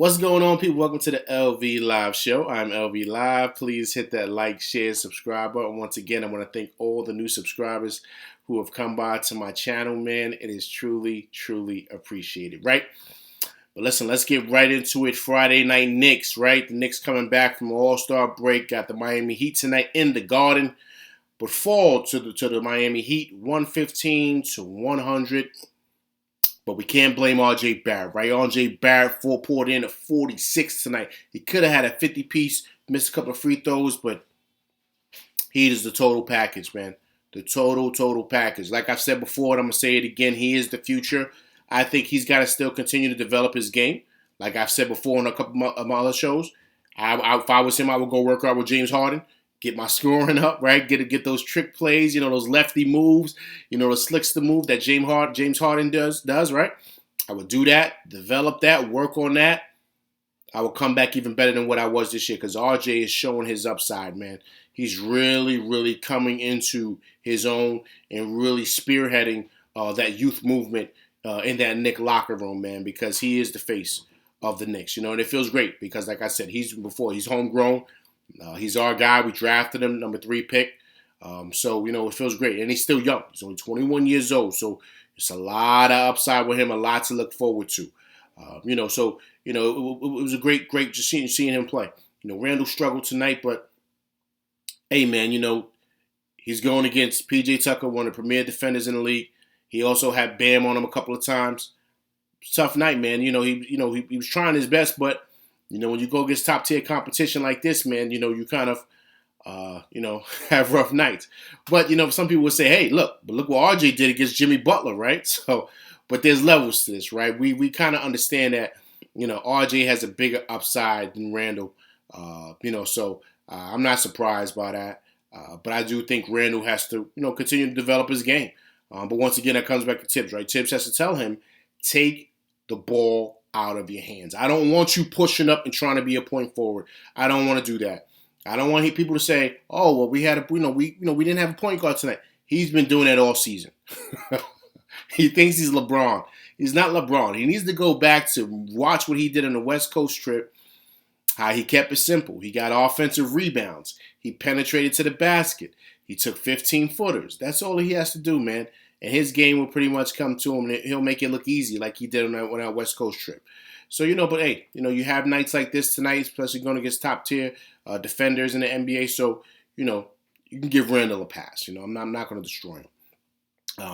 What's going on, people? Welcome to the LV Live Show. I'm LV Live. Please hit that like, share, subscribe button. Once again, I want to thank all the new subscribers who have come by to my channel, man. It is truly, truly appreciated, right? But listen, let's get right into it. Friday night Knicks, right? The Knicks coming back from All-Star break. Got the Miami Heat tonight in the Garden. But fall to the Miami Heat, 115-100. But we can't blame R.J. Barrett, right? R.J. Barrett poured in a 46 tonight. He could have had a 50-piece, missed a couple of free throws, but he is the total package, man. The total package. Like I've said before, and I'm going to say it again, he is the future. I think he's got to still continue to develop his game. Like I've said before on a couple of my other shows, if I was him, I would go work out with James Harden. Get my scoring up, right? Get those trick plays, those lefty moves, the slickster move that James Harden does, right? I would do that, develop that, work on that. I will come back even better than what I was this year because RJ is showing his upside, man. He's really, really coming into his own and really spearheading that youth movement in that Knicks locker room, man, because he is the face of the Knicks, and it feels great because, like I said, he's homegrown. He's our guy. We drafted him, number 3 pick. So, it feels great. And he's still young. He's only 21 years old. So, it's a lot of upside with him, a lot to look forward to. It was a great just seeing him play. Randall struggled tonight, but, hey, man, he's going against P.J. Tucker, one of the premier defenders in the league. He also had Bam on him a couple of times. Tough night, man. He was trying his best, but when you go against top-tier competition like this, man, you kind of, have rough nights. But, some people would say, hey, look what RJ did against Jimmy Butler, right? So, but there's levels to this, right? We kind of understand that, RJ has a bigger upside than Randall, so I'm not surprised by that. But I do think Randall has to, continue to develop his game. But once again, that comes back to Tibbs, right? Tibbs has to tell him, take the ball out of your hands. I don't want you pushing up and trying to be a point forward. I don't want to do that. I don't want people to say, "Oh, well, we didn't have a point guard tonight." He's been doing that all season. He thinks he's LeBron. He's not LeBron. He needs to go back to watch what he did on the West Coast trip. How he kept it simple. He got offensive rebounds. He penetrated to the basket. He took 15 footers. That's all he has to do, man. And his game will pretty much come to him, and he'll make it look easy like he did on that West Coast trip. So, but hey, you have nights like this tonight, especially going against top-tier defenders in the NBA. So, you can give Randall a pass. I'm not going to destroy him.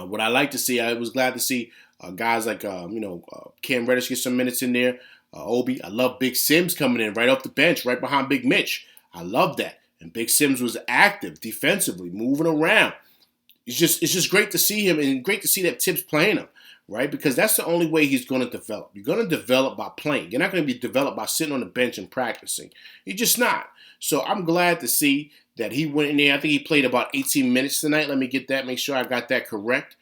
What I like to see, I was glad to see guys like, Cam Reddish get some minutes in there. Obi, I love Big Sims coming in right off the bench, right behind Big Mitch. I love that. And Big Sims was active defensively, moving around. It's just great to see him and great to see that Tibbs playing him, right? Because that's the only way he's going to develop. You're going to develop by playing. You're not going to be developed by sitting on the bench and practicing. You're just not. So I'm glad to see that he went in there. I think he played about 18 minutes tonight. Let me get that, make sure I got that correct.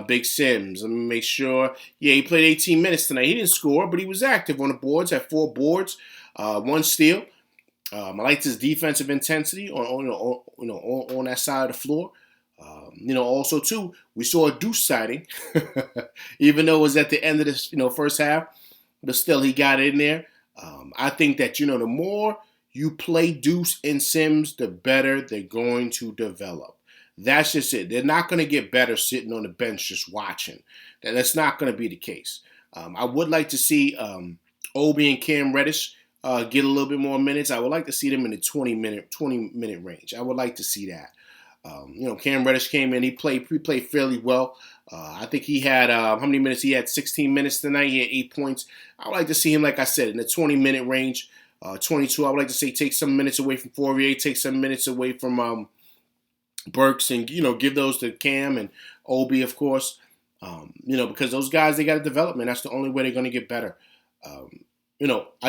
Big Sims, let me make sure. Yeah, he played 18 minutes tonight. He didn't score, but he was active on the boards, had 4 boards, 1 steal. I liked his defensive intensity on that side of the floor. Also too, we saw a Deuce sighting, even though it was at the end of this, first half, but still he got in there. I think that, the more you play Deuce and Sims, the better they're going to develop. That's just it. They're not going to get better sitting on the bench just watching. That's not going to be the case. I would like to see Obi and Cam Reddish get a little bit more minutes. I would like to see them in the 20-minute range. I would like to see that. Cam Reddish came in. He played fairly well. I think he had, how many minutes? He had 16 minutes tonight. He had 8 points. I would like to see him, like I said, in the 20-minute range, 22. I would like to say take some minutes away from Fourier, take some minutes away from Burks, and, give those to Cam and Obi, of course. Because those guys, they got to develop, man. That's the only way they're going to get better. I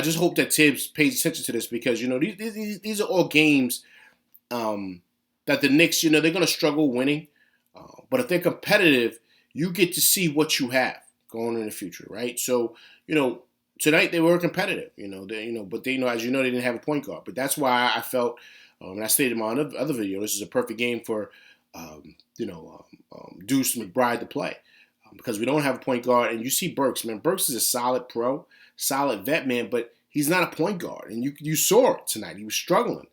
just hope that Tibbs pays attention to this because, these are all games that the Knicks, they're going to struggle winning. But if they're competitive, you get to see what you have going in the future, right? So, tonight they were competitive, but they, as they didn't have a point guard. But that's why I felt, and I stated in my other video, this is a perfect game for, Deuce McBride to play. Because we don't have a point guard. And you see Burks, man. Burks is a solid pro. solid vet man, but he's not a point guard, and you saw it tonight. He was struggling.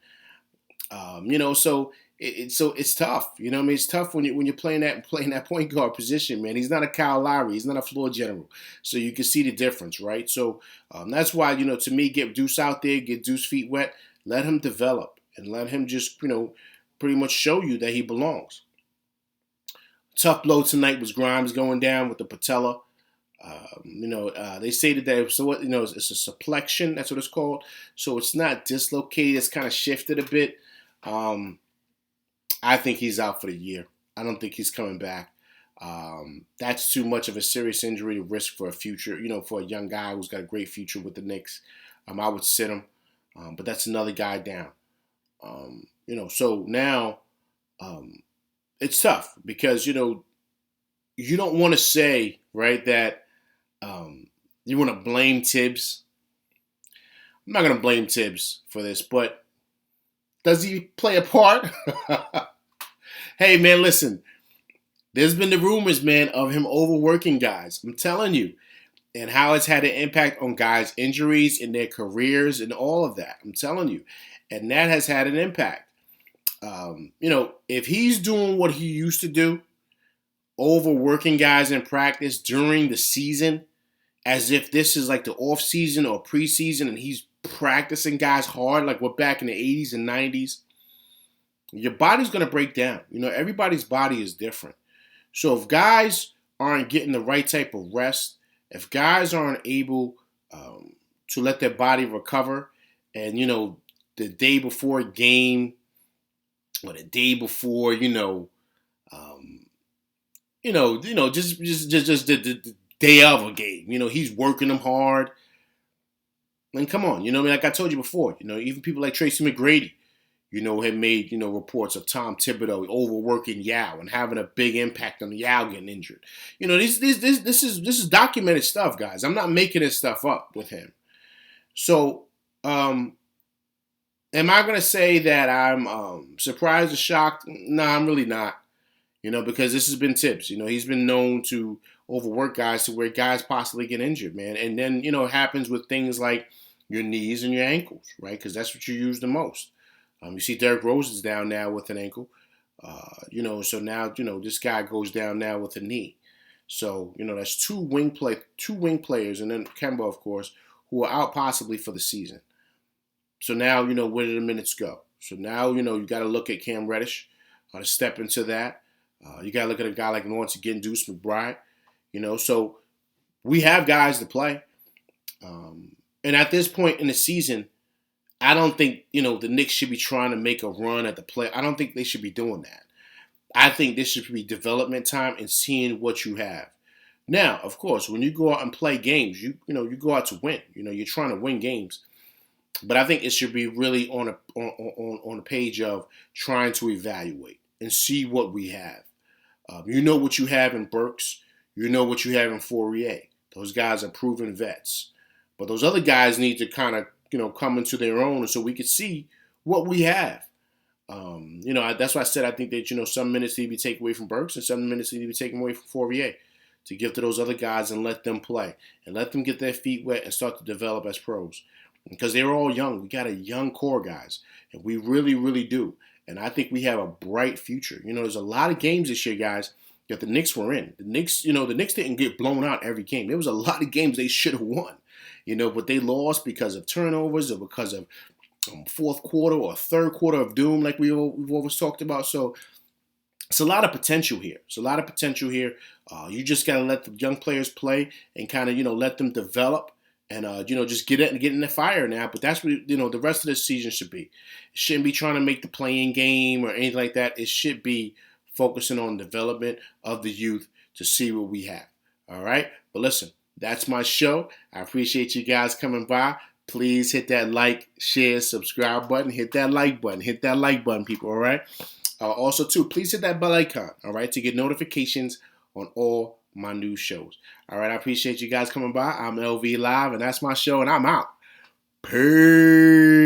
So it's tough. You know what I mean? It's tough when you're playing that point guard position, man. He's not a Kyle Lowry. He's not a floor general. So you can see the difference, right? So that's why, to me, get Deuce out there, get Deuce feet wet, let him develop, and let him just, pretty much show you that he belongs. Tough blow tonight was Grimes going down with the patella. They stated that it's a subluxation. That's what it's called. So it's not dislocated. It's kind of shifted a bit. I think he's out for the year. I don't think he's coming back. That's too much of a serious injury to risk for a future, for a young guy who's got a great future with the Knicks. I would sit him, but that's another guy down. So now it's tough because, you don't want to say, right, that you want to blame Tibbs. I'm not going to blame Tibbs for this, but does he play a part? Hey, man, listen. There's been the rumors, man, of him overworking guys. I'm telling you. And how it's had an impact on guys' injuries and their careers and all of that. I'm telling you. And that has had an impact. If he's doing what he used to do, overworking guys in practice during the season, as if this is like the off season or preseason and he's practicing guys hard like we're back in the 80s and 90s, your body's going to break down. Everybody's body is different. So if guys aren't getting the right type of rest, if guys aren't able to let their body recover, and, the day before a game or the day before, just the day of a game, he's working them hard. And come on, like I told you before, even people like Tracy McGrady, had made, reports of Tom Thibodeau overworking Yao and having a big impact on Yao getting injured. This is documented stuff, guys. I'm not making this stuff up with him. So, am I going to say that I'm surprised or shocked? No, I'm really not. Because this has been Tibbs. He's been known to overwork guys to where guys possibly get injured, man. And then, it happens with things like your knees and your ankles, right? Because that's what you use the most. You see Derrick Rose is down now with an ankle. So now, this guy goes down now with a knee. So, that's two wing players, and then Kemba, of course, who are out possibly for the season. So now, where do the minutes go? So now, you got to look at Cam Reddish to step into that. You got to look at a guy like, once again, Deuce McBride. So we have guys to play. And at this point in the season, I don't think, the Knicks should be trying to make a run at the play. I don't think they should be doing that. I think this should be development time and seeing what you have. Now, of course, when you go out and play games, you go out to win. You're trying to win games. But I think it should be really on a page of trying to evaluate and see what we have. What you have in Burks. What you have in Fourier. Those guys are proven vets. But those other guys need to kind of, come into their own so we can see what we have. That's why I said I think that, some minutes need to be taken away from Burks and some minutes need to be taken away from Fourier to give to those other guys and let them play and let them get their feet wet and start to develop as pros. Because they're all young. We got a young core, guys. And we really, really do. And I think we have a bright future. There's a lot of games this year, guys, that the Knicks were in. The Knicks didn't get blown out every game. There was a lot of games they should have won. But they lost because of turnovers or because of fourth quarter or third quarter of doom, like we've always talked about. So it's a lot of potential here. You just got to let the young players play and kind of, let them develop. And, just get in the fire now. But that's what, the rest of the season should be. It shouldn't be trying to make the playing game or anything like that. It should be focusing on development of the youth to see what we have. All right? But listen, that's my show. I appreciate you guys coming by. Please hit that like, share, subscribe button. Hit that like button. Hit that like button, people. All right? Also, too, please hit that bell icon, all right, to get notifications on all my new shows. All right, I appreciate you guys coming by. I'm LV Live, and that's my show, and I'm out. Peace.